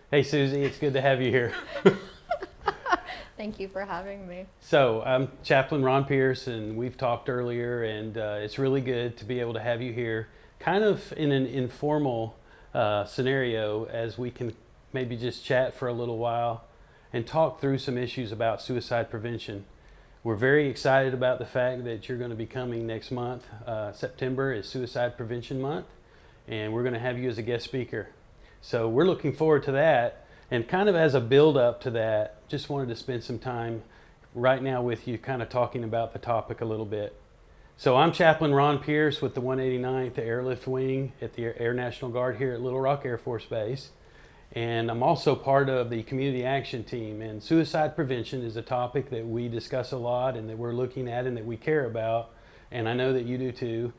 Hey, Susie, it's good to have you here. Thank you for having me. So, I'm Chaplain Ron Pierce, and we've talked earlier, and it's really good to be able to have you here, kind of in an informal scenario, as we can maybe just chat for a little while and talk through some issues about suicide prevention. We're very excited about the fact that you're going to be coming next month. September is Suicide Prevention Month, and we're going to have you as a guest speaker. So we're looking forward to that. And kind of as a build up to that, just wanted to spend some time right now with you kind of talking about the topic a little bit. So I'm Chaplain Ron Pierce with the 189th Airlift Wing at the Air National Guard here at Little Rock Air Force Base. And I'm also part of the community action team. And suicide prevention is a topic that we discuss a lot and that we're looking at and that we care about. And I know that you do too.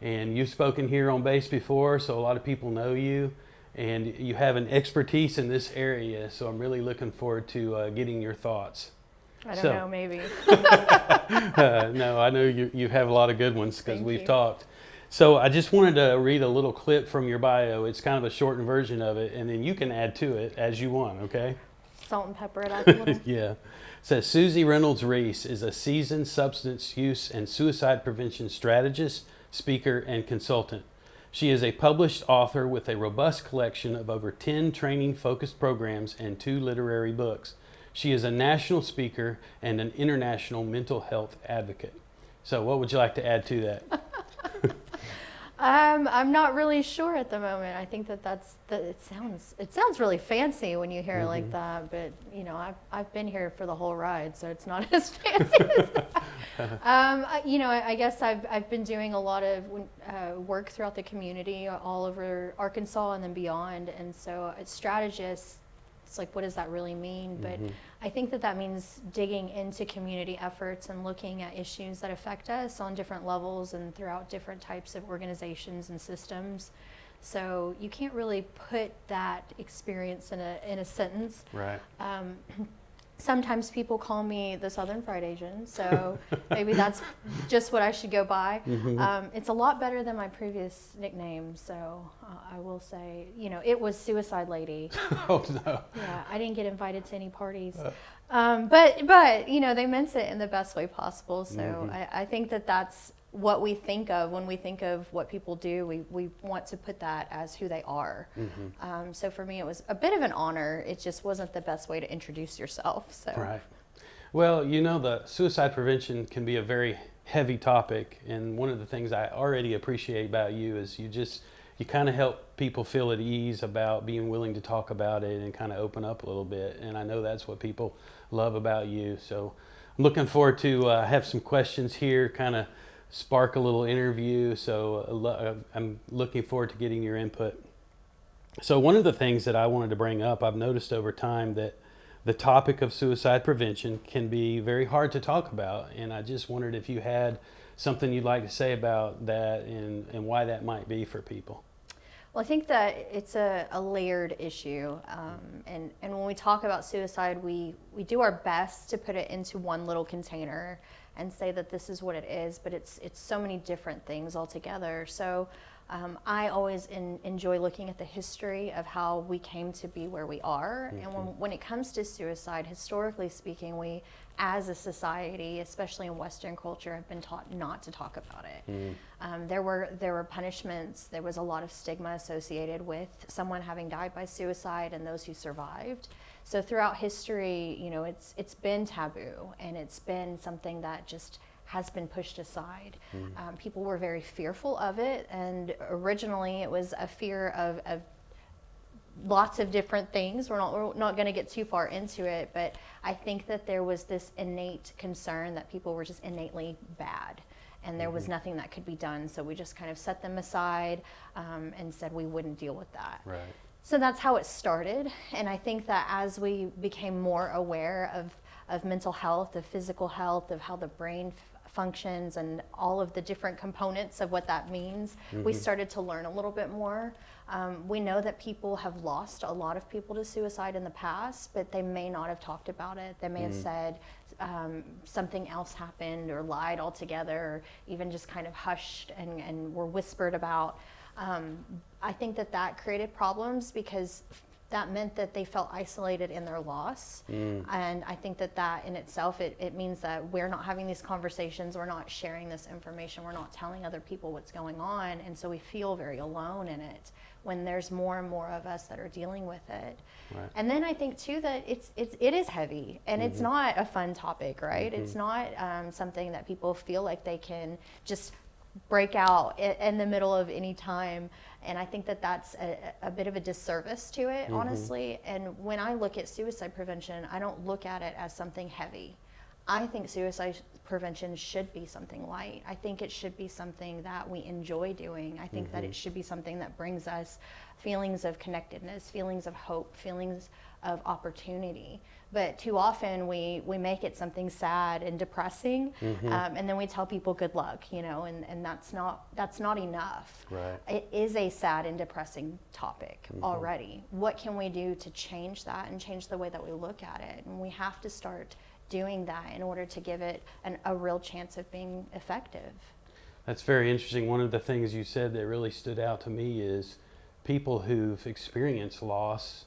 And you've spoken here on base before, so a lot of people know you. And you have an expertise in this area, so I'm really looking forward to getting your thoughts. I don't know, maybe. No, I know you have a lot of good ones because Thank we've you. talked. So I just wanted to read a little clip from your bio. It's kind of a shortened version of it, and then you can add to it as you want, okay? Salt and pepper it up a little. Yeah. It says Susie Reynolds Reese is a seasoned substance use and suicide prevention strategist, speaker, and consultant. She is a published author with a robust collection of over 10 training-focused programs and 2 literary books. She is a national speaker and an international mental health advocate. So what would you like to add to that? I'm not really sure at the moment. I think it sounds really fancy when you hear it like that, but I've been here for the whole ride, so it's not as fancy as that. I guess I've been doing a lot of work throughout the community all over Arkansas and then beyond, and so as strategists, it's like, what does that really mean? But I think that means digging into community efforts and looking at issues that affect us on different levels and throughout different types of organizations and systems. So you can't really put that experience in a sentence. Right. Sometimes people call me the Southern Fried Asian, so maybe that's just what I should go by. It's a lot better than my previous nickname, so I will say, it was Suicide Lady. Oh, no. Yeah, I didn't get invited to any parties. But they meant it in the best way possible, so I think that's what we think of when we think of what people do. We want to put that as who they are. So for me, it was a bit of an honor. It just wasn't the best way to introduce yourself. So. Right. Well, the suicide prevention can be a very heavy topic, and one of the things I already appreciate about you is you kind of help people feel at ease about being willing to talk about it and kind of open up a little bit, and I know that's what people love about you. So I'm looking forward to have some questions here, kind of spark a little interview, so I'm looking forward to getting your input. So one of the things that I wanted to bring up, I've noticed over time that the topic of suicide prevention can be very hard to talk about, and I just wondered if you had something you'd like to say about that and why that might be for people. Well, I think that it's a layered issue, and when we talk about suicide, we do our best to put it into one little container and say that this is what it is, but it's so many different things altogether. So I always enjoy looking at the history of how we came to be where we are. And when it comes to suicide, historically speaking, we as a society, especially in Western culture, have been taught not to talk about it. There were punishments. There was a lot of stigma associated with someone having died by suicide and those who survived. So throughout history, it's been taboo, and it's been something that just has been pushed aside. People were very fearful of it, and originally it was a fear of lots of different things. We're not going to get too far into it, but I think that there was this innate concern that people were just innately bad, and there was nothing that could be done. So we just kind of set them aside and said we wouldn't deal with that. Right. So that's how it started, and I think that as we became more aware of mental health, of physical health, of how the brain functions and all of the different components of what that means, we started to learn a little bit more. We know that people have lost a lot of people to suicide in the past, but they may not have talked about it. They may have said something else happened or lied altogether, or even just kind of hushed and were whispered about. I think that created problems because that meant that they felt isolated in their loss. And I think that in itself, it means that we're not having these conversations, we're not sharing this information, we're not telling other people what's going on. And so we feel very alone in it when there's more and more of us that are dealing with it. Right. And then I think too that it is heavy, and it's not a fun topic, right? It's not something that people feel like they can just break out in the middle of any time. And I think that that's a bit of a disservice to it, honestly. And when I look at suicide prevention, I don't look at it as something heavy. I think suicide prevention should be something light. I think it should be something that we enjoy doing. I think that it should be something that brings us feelings of connectedness, feelings of hope, feelings of opportunity. But too often we make it something sad and depressing, and then we tell people good luck, and that's not enough. Right. It is a sad and depressing topic already. What can we do to change that and change the way that we look at it? And we have to start doing that in order to give it a real chance of being effective. That's very interesting. One of the things you said that really stood out to me is people who've experienced loss,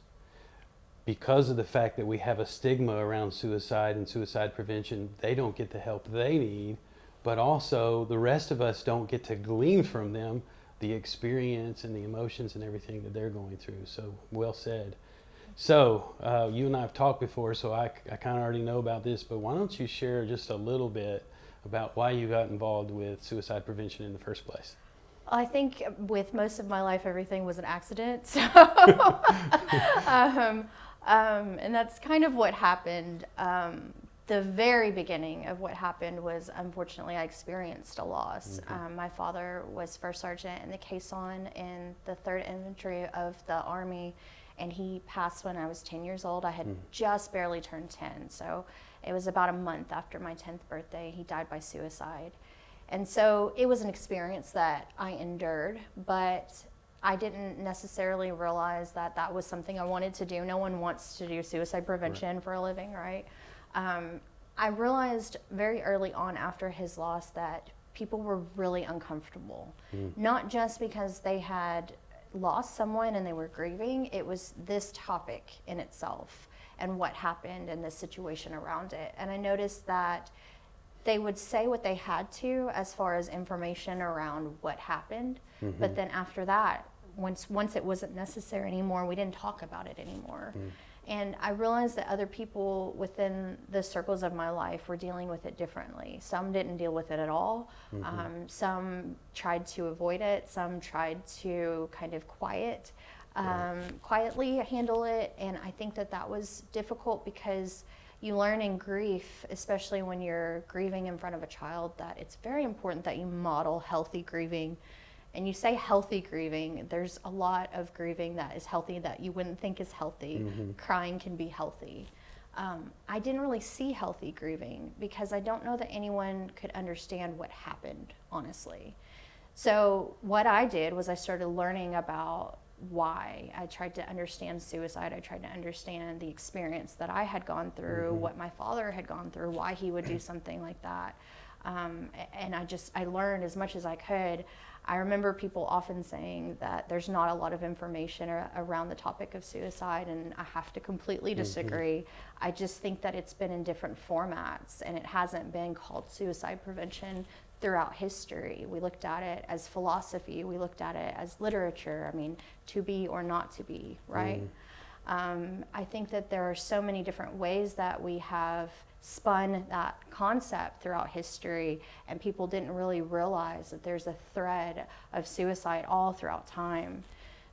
because of the fact that we have a stigma around suicide and suicide prevention, they don't get the help they need, but also the rest of us don't get to glean from them the experience and the emotions and everything that they're going through. So well said. So you and I have talked before, so I kind of already know about this, but why don't you share just a little bit about why you got involved with suicide prevention in the first place? I think with most of my life, everything was an accident. So, and that's kind of what happened. The very beginning of what happened was, unfortunately, I experienced a loss. My father was first sergeant in the caisson in the 3rd Infantry of the Army, and he passed when I was 10 years old. I had just barely turned 10, so it was about a month after my 10th birthday. He died by suicide. And so it was an experience that I endured, but I didn't necessarily realize that that was something I wanted to do. No one wants to do suicide prevention for a living, right? I realized very early on after his loss that people were really uncomfortable, not just because they had lost someone and they were grieving. It was this topic in itself and what happened and the situation around it. And I noticed that they would say what they had to as far as information around what happened, but then after that, once it wasn't necessary anymore, we didn't talk about it anymore. And I realized that other people within the circles of my life were dealing with it differently. Some didn't deal with it at all. Some tried to avoid it. Some tried to kind of quietly handle it. And I think that was difficult because you learn in grief, especially when you're grieving in front of a child, that it's very important that you model healthy grieving. And you say healthy grieving, there's a lot of grieving that is healthy that you wouldn't think is healthy. Crying can be healthy. I didn't really see healthy grieving because I don't know that anyone could understand what happened, honestly. So what I did was I started learning about why. I tried to understand suicide. I tried to understand the experience that I had gone through, what my father had gone through, why he would do something like that. And I learned as much as I could. I remember people often saying that there's not a lot of information around the topic of suicide, and I have to completely disagree. I just think that it's been in different formats, and it hasn't been called suicide prevention throughout history. We looked at it as philosophy. We looked at it as literature. I mean, to be or not to be, right? I think that there are so many different ways that we have spun that concept throughout history, and people didn't really realize that there's a thread of suicide all throughout time.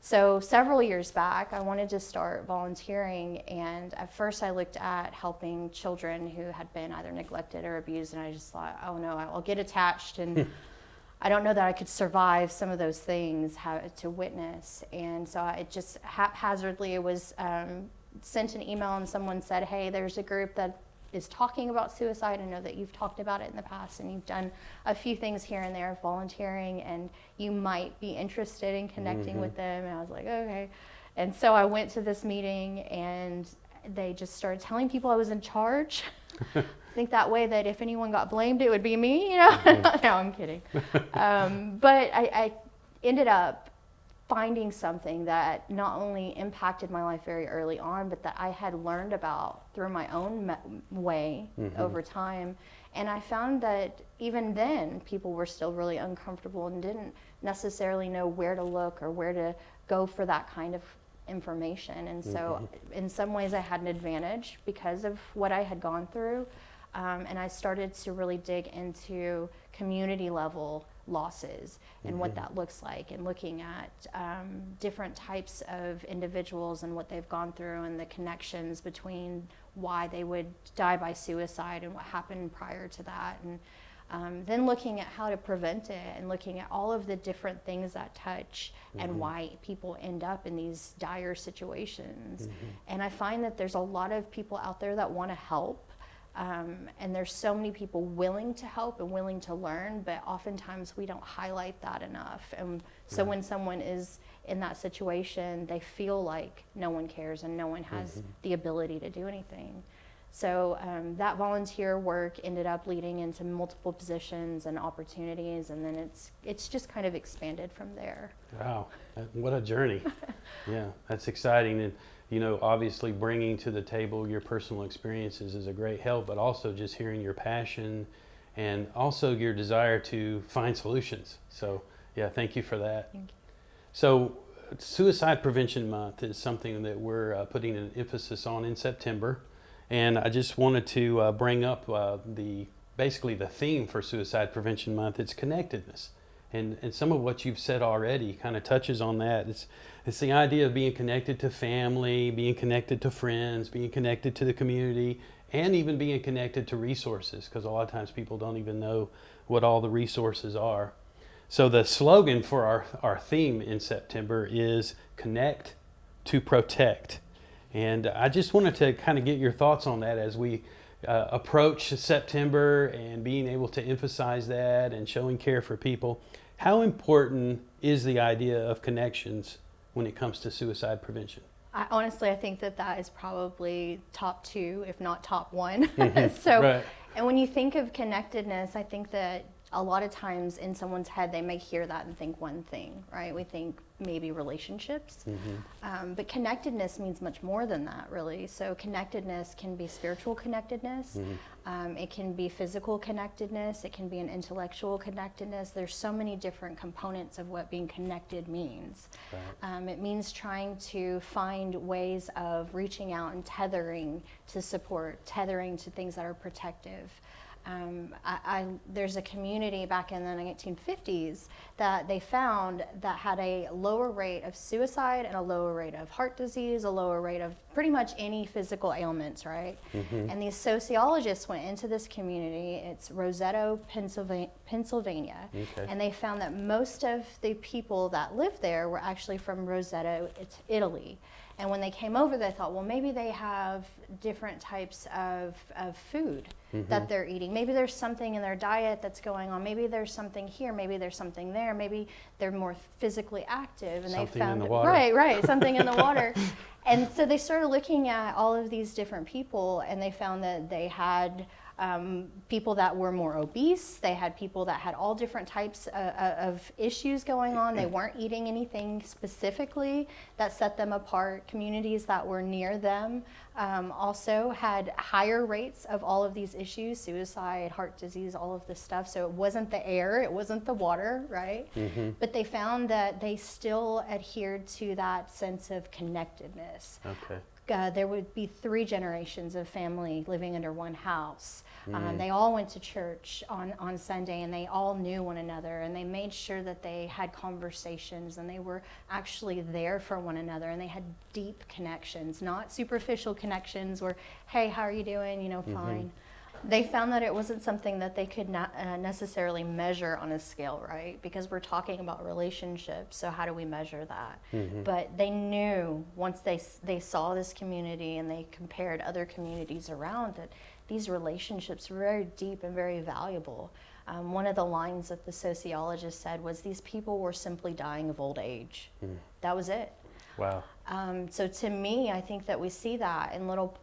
So several years back, I wanted to start volunteering, and at first I looked at helping children who had been either neglected or abused, and I just thought, oh no, I'll get attached, and I don't know that I could survive some of those things to witness. And so it just haphazardly, it was sent an email, and someone said, hey, there's a group that is talking about suicide. I know that you've talked about it in the past, and you've done a few things here and there volunteering, and you might be interested in connecting with them. And I was like, okay. And so I went to this meeting, and they just started telling people I was in charge. I think that way that if anyone got blamed, it would be me, No, I'm kidding. But I ended up finding something that not only impacted my life very early on, but that I had learned about through my own way over time. And I found that even then, people were still really uncomfortable and didn't necessarily know where to look or where to go for that kind of information. And so in some ways I had an advantage because of what I had gone through. And I started to really dig into community level losses and what that looks like, and looking at different types of individuals and what they've gone through and the connections between why they would die by suicide and what happened prior to that. And then looking at how to prevent it and looking at all of the different things that touch and why people end up in these dire situations. And I find that there's a lot of people out there that want to help. And there's so many people willing to help and willing to learn, but oftentimes we don't highlight that enough. And so when someone is in that situation, they feel like no one cares and no one has the ability to do anything. So that volunteer work ended up leading into multiple positions and opportunities, and then it's just kind of expanded from there. Wow, what a journey. Yeah, that's exciting. And you know, obviously bringing to the table your personal experiences is a great help, but also just hearing your passion and also your desire to find solutions. So yeah, thank you for that. Thank you. So Suicide Prevention Month is something that we're putting an emphasis on in September. And I just wanted to bring up basically the theme for Suicide Prevention Month. It's connectedness. And some of what you've said already kind of touches on that. It's the idea of being connected to family, being connected to friends, being connected to the community, and even being connected to resources, because a lot of times people don't even know what all the resources are. So the slogan for our theme in September is Connect to Protect. And I just wanted to kind of get your thoughts on that as we approach September and being able to emphasize that and showing care for people. How important is the idea of connections when it comes to suicide prevention? I think that is probably top two, if not top one. Right. And when you think of connectedness, I think that a lot of times in someone's head, they may hear that and think one thing, right? We think maybe relationships, but connectedness means much more than that, really. So connectedness can be spiritual connectedness, it can be physical connectedness, it can be an intellectual connectedness. There's so many different components of what being connected means. Right. It means trying to find ways of reaching out and tethering to support, tethering to things that are protective. There's a community back in the 1950s that they found that had a lower rate of suicide and a lower rate of heart disease, a lower rate of pretty much any physical ailments, right? And these sociologists went into this community, it's Roseto, Pennsylvania, and they found that most of the people that lived there were actually from Roseto, it's Italy. And when they came over, they thought, well, maybe they have different types of food that they're eating. Maybe there's something in their diet that's going on. Maybe there's something here. Maybe there's something there. Maybe they're more physically active. And something they found in the water. Right, something in the water. And so they started looking at all of these different people, and they found that they had people that were more obese. They had people that had all different types of issues going on. They weren't eating anything specifically that set them apart. Communities that were near them also had higher rates of all of these issues, suicide, heart disease, all of this stuff. So it wasn't the air, it wasn't the water, right? But they found that they still adhered to that sense of connectedness. Okay. There would be 3 generations of family living under one house. They all went to church on Sunday, and they all knew one another, and they made sure that they had conversations, and they were actually there for one another, and they had deep connections, not superficial connections where, hey, how are you doing? You know, fine. They found that it wasn't something that they could not necessarily measure on a scale, right? Because we're talking about relationships, so how do we measure that? But they knew once they saw this community and they compared other communities around that these relationships were very deep and very valuable. One of the lines that the sociologist said was, these people were simply dying of old age. That was it. Wow. So to me, I think that we see that in little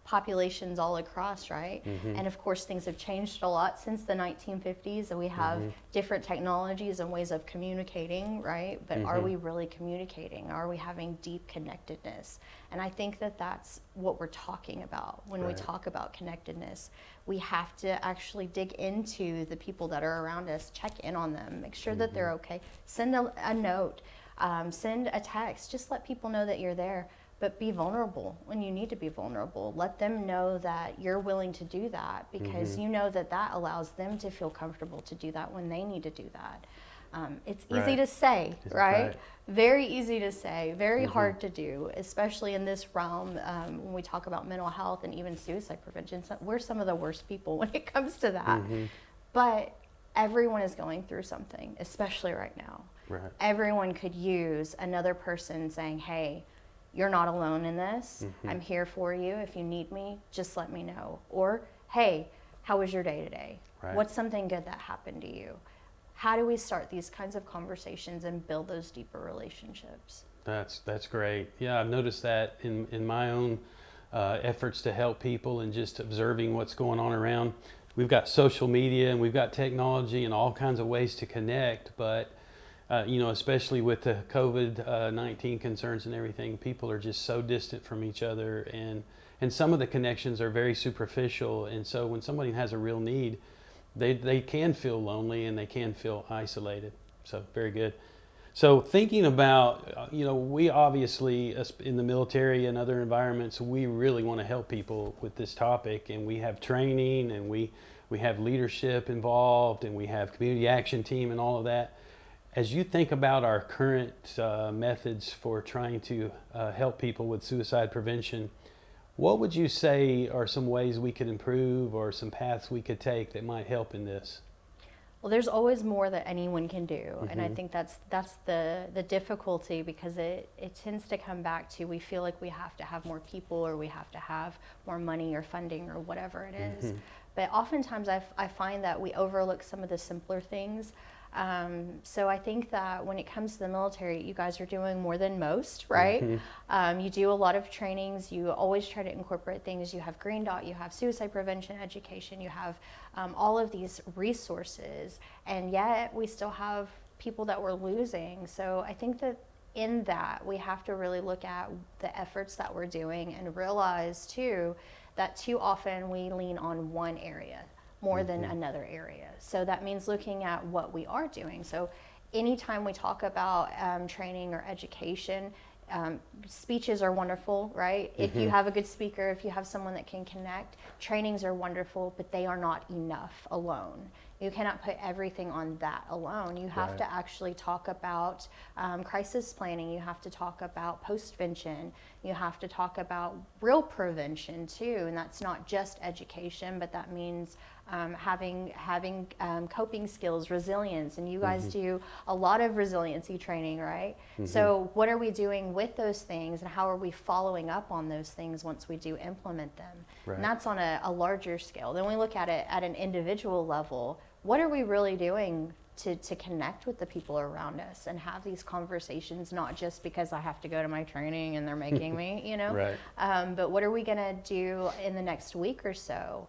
populations all across, right? And of course, things have changed a lot since the 1950s, and we have different technologies and ways of communicating, right? But are we really communicating? Are we having deep connectedness? And I think that that's what we're talking about when we talk about connectedness. We have to actually dig into the people that are around us, check in on them, make sure that they're okay. Send a note, send a text, just let people know that you're there. But be vulnerable when you need to be vulnerable. Let them know that you're willing to do that, because you know that that allows them to feel comfortable to do that when they need to do that. It's easy to say, right? Very easy to say, very hard to do, especially in this realm when we talk about mental health and even suicide prevention. So we're some of the worst people when it comes to that. But everyone is going through something, especially right now. Everyone could use another person saying, hey, you're not alone in this. I'm here for you. If you need me, just let me know. Or, hey, how was your day today? What's something good that happened to you? How do we start these kinds of conversations and build those deeper relationships? That's great. Yeah, I've noticed that in my own efforts to help people and just observing what's going on around. We've got social media and we've got technology and all kinds of ways to connect, but especially with the COVID-19 concerns and everything, people are just so distant from each other, and some of the connections are very superficial. And so when somebody has a real need, they can feel lonely and they can feel isolated. So very good. So thinking about, we obviously in the military and other environments, we really want to help people with this topic, and we have training and we have leadership involved and we have community action team and all of that. As you think about our current methods for trying to help people with suicide prevention, what would you say are some ways we could improve or some paths we could take that might help in this? Well, there's always more that anyone can do. And I think that's the difficulty, because it tends to come back to, we feel like we have to have more people or we have to have more money or funding or whatever it is. But oftentimes I find that we overlook some of the simpler things. So I think that when it comes to the military, you guys are doing more than most, right? You do a lot of trainings. You always try to incorporate things. You have Green Dot, you have suicide prevention education, you have all of these resources, and yet we still have people that we're losing. So I think that in that, we have to really look at the efforts that we're doing and realize too that too often we lean on one area more than another area. So that means looking at what we are doing. So anytime we talk about training or education, speeches are wonderful, right? If you have a good speaker, if you have someone that can connect, trainings are wonderful, but they are not enough alone. You cannot put everything on that alone. You have to actually talk about crisis planning. You have to talk about postvention. You have to talk about real prevention too. And that's not just education, but that means having coping skills, resilience. And you guys do a lot of resiliency training, right? So what are we doing with those things, and how are we following up on those things once we do implement them? And that's on a larger scale. Then we look at it at an individual level. What are we really doing to connect with the people around us and have these conversations, not just because I have to go to my training and they're making me, but what are we going to do in the next week or so?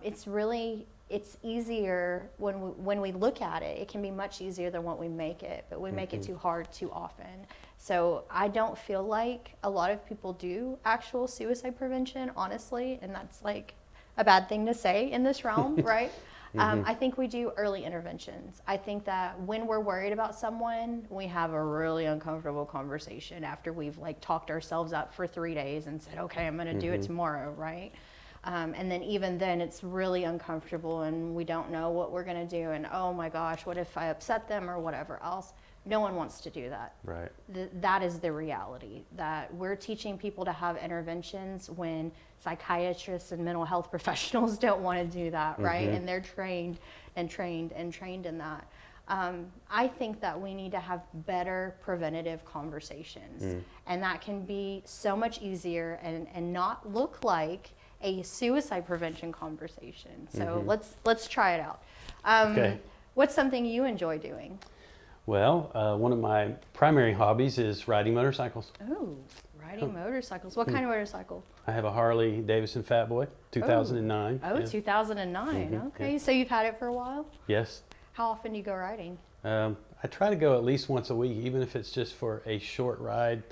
It's easier when we look at it. It can be much easier than what we make it, but we make it too hard too often. So I don't feel like a lot of people do actual suicide prevention, honestly, and that's like a bad thing to say in this realm, right? I think we do early interventions. I think that when we're worried about someone, we have a really uncomfortable conversation after we've talked ourselves up for 3 days and said, okay, I'm going to do it tomorrow, right? And then even then it's really uncomfortable and we don't know what we're going to do. And oh my gosh, what if I upset them or whatever else? No one wants to do that. Right. That is the reality, that we're teaching people to have interventions when psychiatrists and mental health professionals don't want to do that, right? And they're trained in that. I think that we need to have better preventative conversations. And that can be so much easier and not look like a suicide prevention conversation. So let's try it out. Okay. What's something you enjoy doing? Well, one of my primary hobbies is riding motorcycles. Oh, Riding motorcycles. What kind of motorcycle? I have a Harley Davidson Fat Boy, 2009. Oh, Yeah. 2009. Okay, yeah. so you've had it for a while? Yes. How often do you go riding? I try to go at least once a week, even if it's just for a short ride.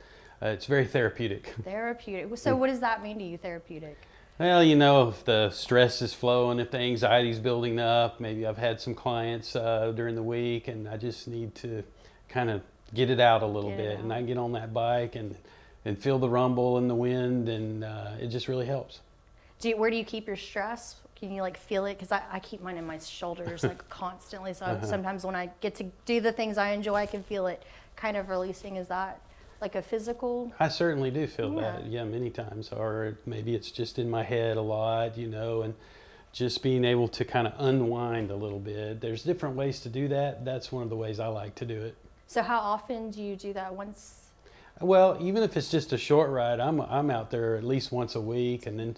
It's very therapeutic. Therapeutic. So what does that mean to you, therapeutic? Well, if the stress is flowing, if the anxiety's building up, maybe I've had some clients during the week and I just need to kind of get it out a little bit. And I get on that bike and feel the rumble and the wind, and it just really helps. Where do you keep your stress? Can you feel it? Because I keep mine in my shoulders constantly. So sometimes when I get to do the things I enjoy, I can feel it kind of releasing. Is that like a physical? I certainly do feel that, many times. Or maybe it's just in my head a lot, and just being able to kind of unwind a little bit. There's different ways to do that. That's one of the ways I like to do it. So how often do you do that? Once? Well, even if it's just a short ride, I'm out there at least once a week, and then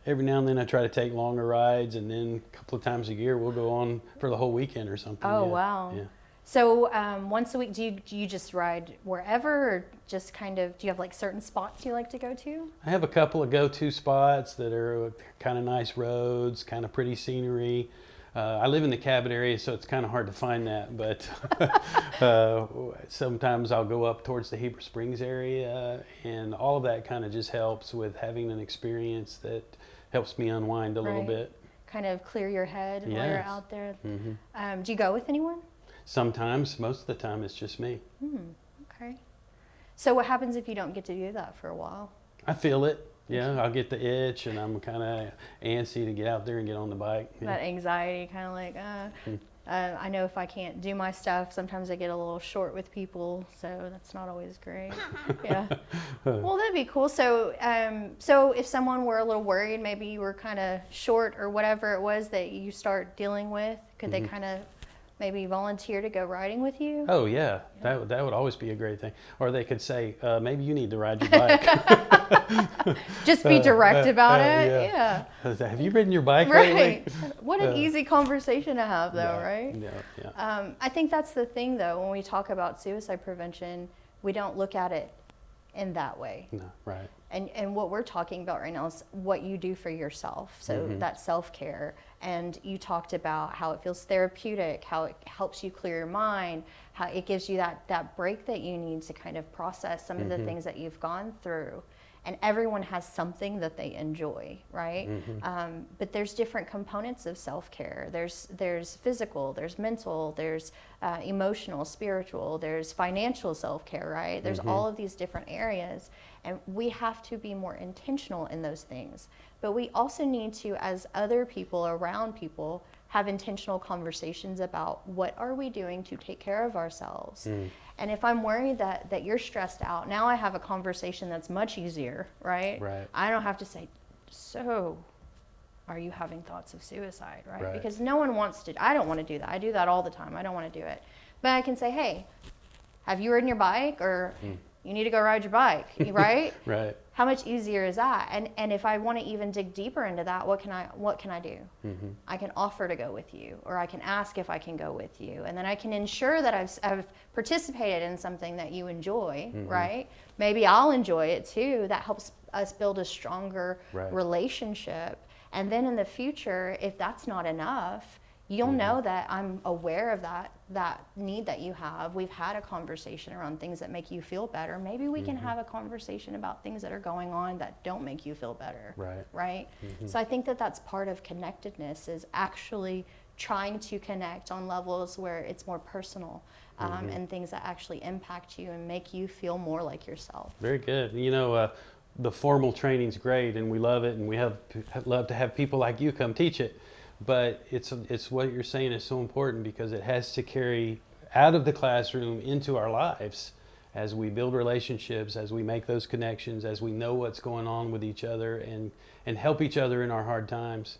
every now and then I try to take longer rides, and then a couple of times a year we'll go on for the whole weekend or something. Oh, wow. Yeah. So once a week, do you just ride wherever, or just do you have certain spots you like to go to? I have a couple of go-to spots that are kind of nice roads, kind of pretty scenery. I live in the Cabot area, so it's kind of hard to find that, but sometimes I'll go up towards the Heber Springs area, and all of that kind of just helps with having an experience that helps me unwind a little bit. Kind of clear your head while you're out there. Mm-hmm. Do you go with anyone? Sometimes. Most of the time it's just me. Okay. So what happens if you don't get to do that for a while? I feel it. Yeah, I'll get the itch, and I'm kind of antsy to get out there and get on the bike. Yeah. That anxiety, kind of I know if I can't do my stuff, sometimes I get a little short with people, so that's not always great. Yeah. Well, that'd be cool. So, so if someone were a little worried, maybe you were kind of short or whatever it was that you start dealing with, could they kind of maybe volunteer to go riding with you? Oh yeah, that would always be a great thing. Or they could say, maybe you need to ride your bike. Just be direct about it. Yeah. Have you ridden your bike Right. lately? What an easy conversation to have, though, right? Yeah. I think that's the thing, though. When we talk about suicide prevention, we don't look at it in that way. No, right. And what we're talking about right now is what you do for yourself. So that self-care. And you talked about how it feels therapeutic, how it helps you clear your mind, how it gives you that break that you need to kind of process some of the things that you've gone through. And everyone has something that they enjoy, right? But there's different components of self-care. There's physical, there's mental, there's emotional, spiritual, there's financial self-care, right? There's all of these different areas. And we have to be more intentional in those things. But we also need to, as other people around people, have intentional conversations about what are we doing to take care of ourselves. And if I'm worried that you're stressed out, now I have a conversation that's much easier, right? Right. I don't have to say, so are you having thoughts of suicide, right? Right. Because no one wants to, I don't want to do that. I do that all the time. I don't want to do it. But I can say, hey, have you ridden your bike? Or you need to go ride your bike, right? Right. How much easier is that? And if I want to even dig deeper into that, what can I do? I can offer to go with you, or I can ask if I can go with you, and then I can ensure that I've participated in something that you enjoy, right? Maybe I'll enjoy it too. That helps us build a stronger relationship. And then in the future, if that's not enough, you'll know that I'm aware of that need that you have. We've had a conversation around things that make you feel better. Maybe we can have a conversation about things that are going on that don't make you feel better. Right? So I think that that's part of connectedness, is actually trying to connect on levels where it's more personal, and things that actually impact you and make you feel more like yourself. Very good. The formal training's great, and we love it, and we love to have people like you come teach it. But it's what you're saying is so important, because it has to carry out of the classroom into our lives as we build relationships, as we make those connections, as we know what's going on with each other and help each other in our hard times.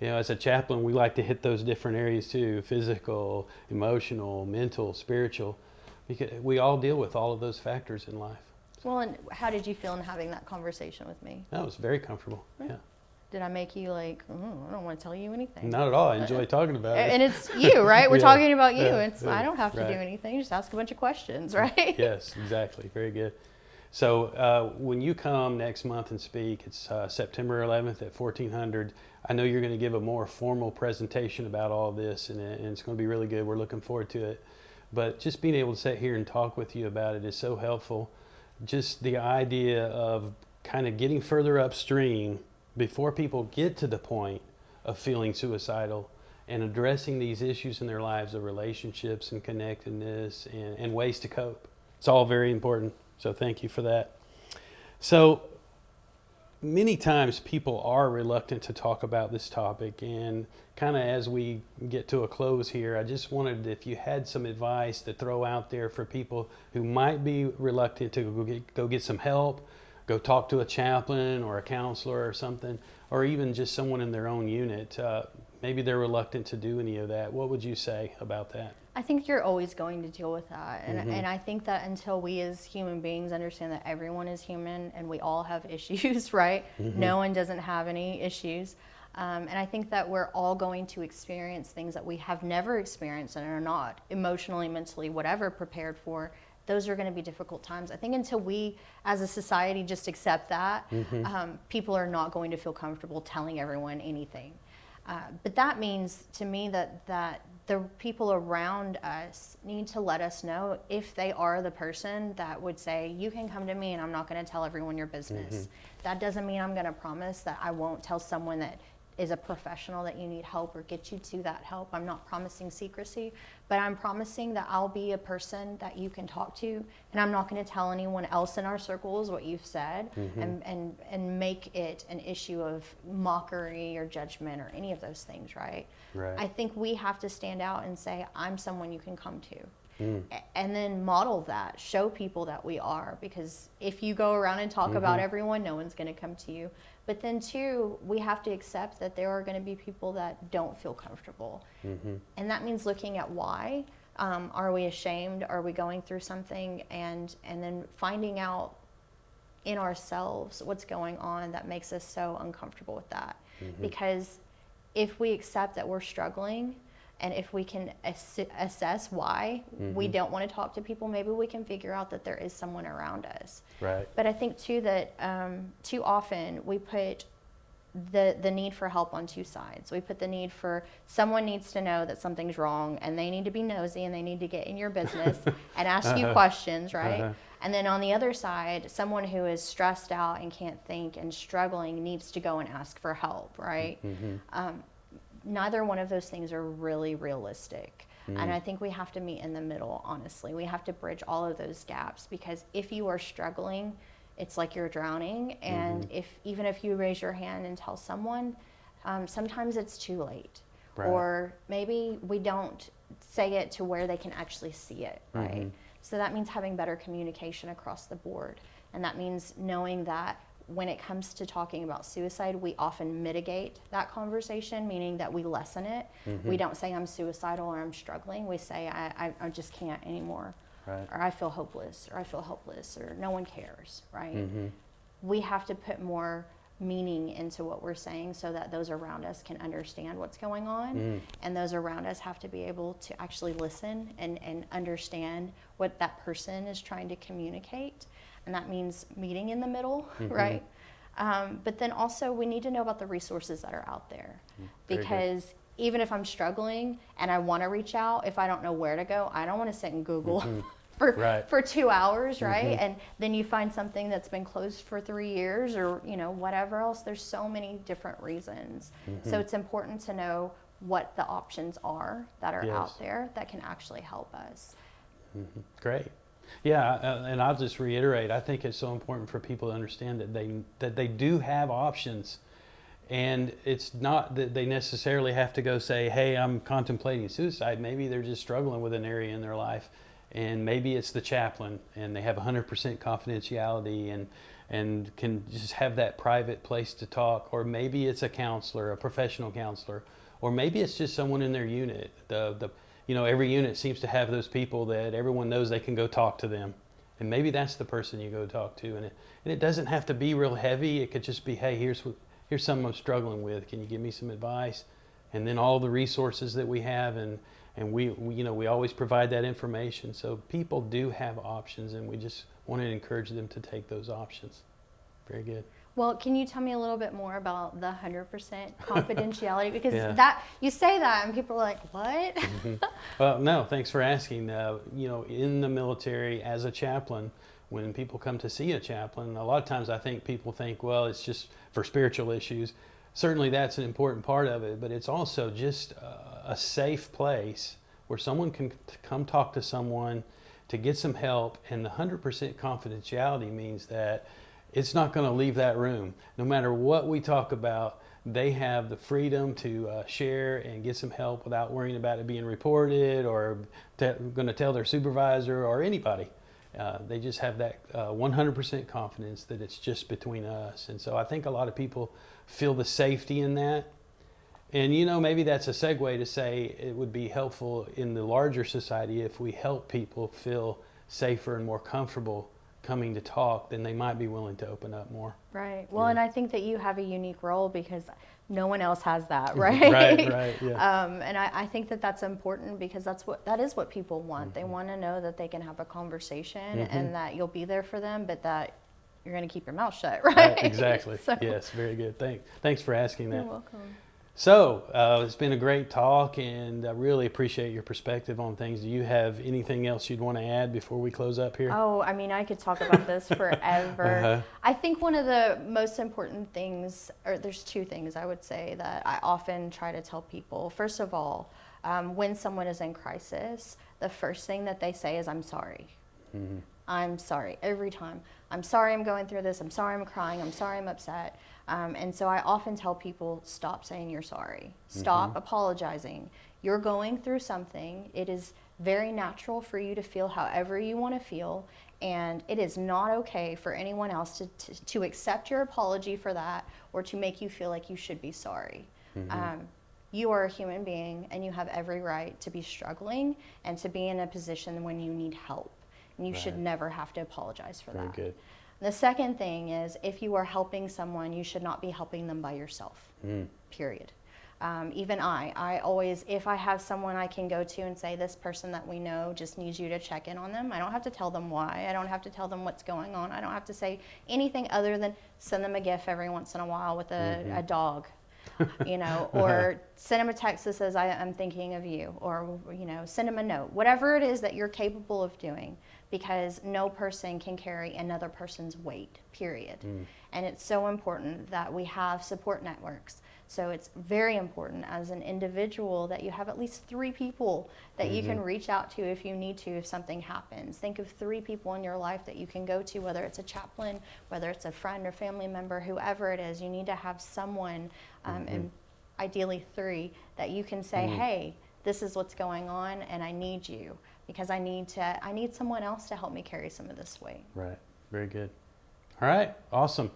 As a chaplain, we like to hit those different areas too: physical, emotional, mental, spiritual, because we all deal with all of those factors in life. Well, and how did you feel in having that conversation with me? That was very comfortable. Yeah. Did I make you I don't want to tell you anything? Not at all. I enjoy talking about it. And it's you, right? We're talking about you. I don't have to do anything. Just ask a bunch of questions, right? Yes, exactly. Very good. So when you come next month and speak, it's September 11th at 1400. I know you're going to give a more formal presentation about all this, and it's going to be really good. We're looking forward to it. But just being able to sit here and talk with you about it is so helpful. Just the idea of kind of getting further upstream before people get to the point of feeling suicidal, and addressing these issues in their lives of relationships and connectedness and ways to cope. It's all very important. So thank you for that. So many times people are reluctant to talk about this topic, and kind of as we get to a close here, I just wondered if you had some advice to throw out there for people who might be reluctant to go get some help, go talk to a chaplain or a counselor or something, or even just someone in their own unit. Maybe they're reluctant to do any of that. What would you say about that? I think you're always going to deal with that. And I think that until we as human beings understand that everyone is human and we all have issues, right? No one doesn't have any issues. And I think that we're all going to experience things that we have never experienced and are not emotionally, mentally, whatever prepared for. Those are going to be difficult times. I think until we as a society just accept that, people are not going to feel comfortable telling everyone anything. But that means to me that the people around us need to let us know if they are the person that would say, you can come to me and I'm not going to tell everyone your business. That doesn't mean I'm going to promise that I won't tell someone that is a professional that you need help or get you to that help. I'm not promising secrecy, but I'm promising that I'll be a person that you can talk to, and I'm not going to tell anyone else in our circles what you've said and make it an issue of mockery or judgment or any of those things, right? I think we have to stand out and say, I'm someone you can come to. And then model that, show people that we are, because if you go around and talk about everyone, no one's going to come to you. But then too, we have to accept that there are going to be people that don't feel comfortable. And that means looking at why. Are we ashamed? Are we going through something? And then finding out in ourselves what's going on that makes us so uncomfortable with that. Because if we accept that we're struggling, and if we can assess why we don't want to talk to people, maybe we can figure out that there is someone around us. But I think too that too often we put the need for help on two sides. We put the need for someone needs to know that something's wrong, and they need to be nosy, and they need to get in your business and ask you questions, right? And then on the other side, someone who is stressed out and can't think and struggling needs to go and ask for help, right? Neither one of those things are really realistic. And I think we have to meet in the middle, honestly. We have to bridge all of those gaps, because if you are struggling, it's like you're drowning. And even if you raise your hand and tell someone, sometimes it's too late. Or maybe we don't say it to where they can actually see it, right? So that means having better communication across the board. And that means knowing that when it comes to talking about suicide, we often mitigate that conversation, meaning that we lessen it. We don't say I'm suicidal or I'm struggling. We say I just can't anymore, or I feel hopeless, or I feel helpless, or no one cares, right? We have to put more meaning into what we're saying so that those around us can understand what's going on. And those around us have to be able to actually listen and understand what that person is trying to communicate. And that means meeting in the middle, right? But then also we need to know about the resources that are out there. Because even if I'm struggling and I want to reach out, if I don't know where to go, I don't want to sit and Google for 2 hours, right? And then you find something that's been closed for 3 years, or whatever else. There's so many different reasons. So it's important to know what the options are that are out there that can actually help us. Great. Yeah, and I'll just reiterate, I think it's so important for people to understand that they do have options, and it's not that they necessarily have to go say, hey, I'm contemplating suicide. Maybe they're just struggling with an area in their life, and maybe it's the chaplain, and they have 100% confidentiality and can just have that private place to talk, or maybe it's a counselor, a professional counselor, or maybe it's just someone in their unit. Every unit seems to have those people that everyone knows they can go talk to them. And maybe that's the person you go talk to. And it doesn't have to be real heavy. It could just be, hey, here's something I'm struggling with. Can you give me some advice? And then all the resources that we have. And And we always provide that information. So people do have options, and we just want to encourage them to take those options. Very good. Well, can you tell me a little bit more about the 100% confidentiality? Because Yeah. that you say that and people are like, what? Well, no, thanks for asking. In the military, as a chaplain, when people come to see a chaplain, a lot of times I think people think, well, it's just for spiritual issues. Certainly that's an important part of it, but it's also just a safe place where someone can come talk to someone to get some help. And the 100% confidentiality means that it's not going to leave that room. No matter what we talk about, they have the freedom to share and get some help without worrying about it being reported or going to tell their supervisor or anybody. They just have that 100% confidence that it's just between us. And so I think a lot of people feel the safety in that. And maybe that's a segue to say it would be helpful in the larger society if we help people feel safer and more comfortable coming to talk, then they might be willing to open up more. Right. Well, and I think that you have a unique role because no one else has that, right? Right, yeah. And I think that that's important because that is what people want. They want to know that they can have a conversation and that you'll be there for them, but that you're going to keep your mouth shut, right? Exactly. So, Yes, very good. Thanks for asking that. you're welcome. So it's been a great talk, and I really appreciate your perspective on things. Do you have anything else you'd want to add before we close up here? Oh, I mean, I could talk about this forever. I think one of the most important things, or there's two things I would say that I often try to tell people. First of all, when someone is in crisis, the first thing that they say is, I'm sorry. I'm sorry every time. I'm sorry I'm going through this. I'm sorry I'm crying. I'm sorry I'm upset. And so I often tell people, stop saying you're sorry. Stop apologizing. You're going through something. It is very natural for you to feel however you want to feel. And it is not okay for anyone else to accept your apology for that or to make you feel like you should be sorry. You are a human being and you have every right to be struggling and to be in a position when you need help. And you should never have to apologize for that. Very good. The second thing is, if you are helping someone, you should not be helping them by yourself, period. Even I always, if I have someone I can go to and say, this person that we know just needs you to check in on them, I don't have to tell them why. I don't have to tell them what's going on. I don't have to say anything other than send them a gift every once in a while with a dog. Or send them a text that says, I'm thinking of you, or, send them a note, whatever it is that you're capable of doing, because no person can carry another person's weight, period. And it's so important that we have support networks. So it's very important as an individual that you have at least 3 people that you can reach out to if you need to, if something happens. Think of 3 people in your life that you can go to, whether it's a chaplain, whether it's a friend or family member, whoever it is. You need to have someone, and ideally 3, that you can say, hey, this is what's going on and I need you because I need someone else to help me carry some of this weight. Right. Very good. All right. Awesome.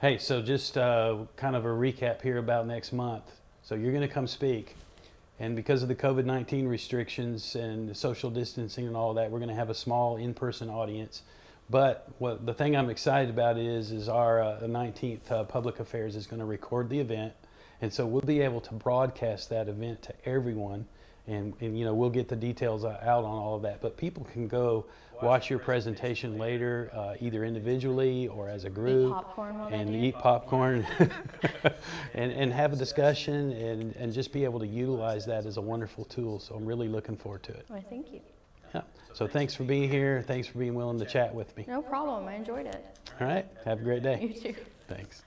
Hey, so just kind of a recap here about next month. So you're going to come speak. And because of the COVID-19 restrictions and social distancing and all that, we're going to have a small in-person audience. But the thing I'm excited about is our 19th Public Affairs is going to record the event. And so we'll be able to broadcast that event to everyone. And we'll get the details out on all of that. But people can go watch your presentation later, either individually or as a group. Eat popcorn while they and do. eat popcorn and have a discussion and just be able to utilize that as a wonderful tool. So I'm really looking forward to it. Well, thank you. Yeah. So thanks for being here. Thanks for being willing to chat with me. No problem. I enjoyed it. All right. Have a great day. You too. Thanks.